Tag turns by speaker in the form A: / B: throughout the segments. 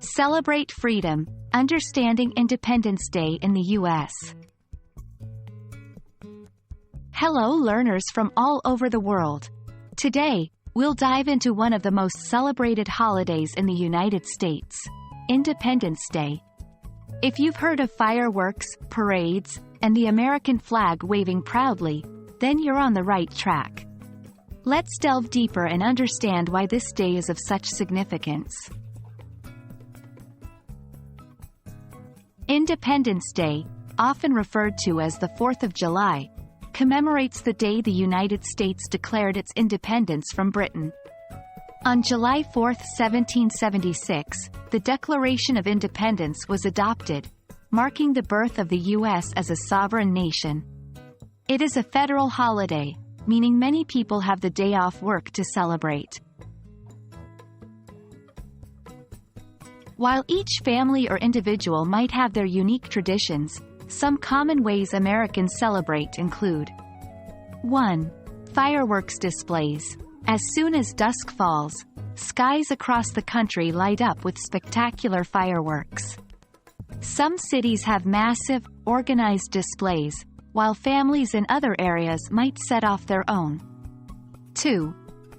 A: Celebrate freedom, understanding Independence Day in the U.S. Hello learners from all over the world. Today, we'll dive into one of the most celebrated holidays in the United States, Independence Day. If you've heard of fireworks, parades, and the American flag waving proudly, then you're on the right track. Let's delve deeper and understand why this day is of such significance. Independence Day, often referred to as the 4th of July, commemorates the day the United States declared its independence from Britain. On July 4, 1776, the Declaration of Independence was adopted, marking the birth of the U.S. as a sovereign nation. It is a federal holiday, meaning many people have the day off work to celebrate. While each family or individual might have their unique traditions, some common ways Americans celebrate include 1. Fireworks displays. As soon as dusk falls, skies across the country light up with spectacular fireworks. Some cities have massive, organized displays, while families in other areas might set off their own. 2.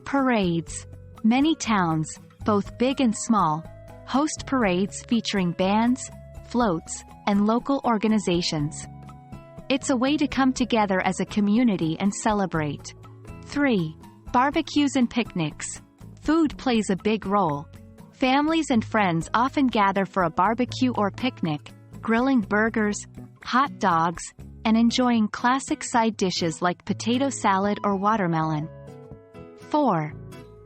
A: Parades. Many towns, both big and small, host parades featuring bands, floats, and local organizations. It's a way to come together as a community and celebrate. 3. Barbecues and picnics. Food plays a big role. Families and friends often gather for a barbecue or picnic, grilling burgers, hot dogs, and enjoying classic side dishes like potato salad or watermelon. 4.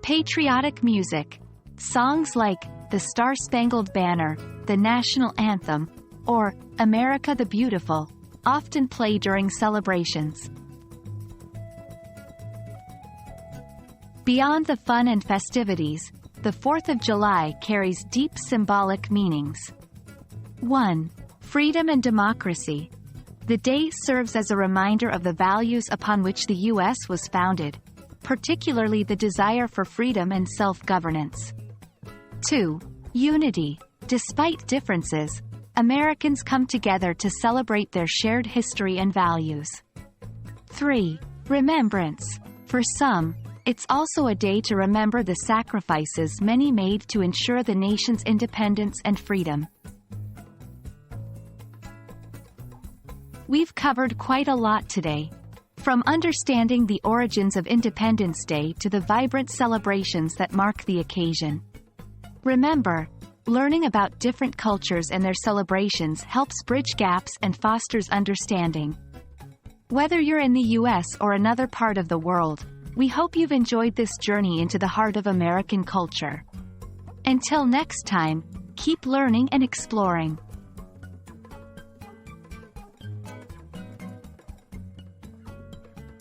A: Patriotic music. Songs like The Star-Spangled Banner, the national anthem, or America the Beautiful, often play during celebrations. Beyond the fun and festivities, the 4th of July carries deep symbolic meanings. 1. Freedom and democracy. The day serves as a reminder of the values upon which the U.S. was founded, particularly the desire for freedom and self-governance. 2. Unity. Despite differences, Americans come together to celebrate their shared history and values. 3. Remembrance. For some, it's also a day to remember the sacrifices many made to ensure the nation's independence and freedom. We've covered quite a lot today. From understanding the origins of Independence Day to the vibrant celebrations that mark the occasion. Remember, learning about different cultures and their celebrations helps bridge gaps and fosters understanding. Whether you're in the U.S. or another part of the world, we hope you've enjoyed this journey into the heart of American culture. Until next time, keep learning and exploring.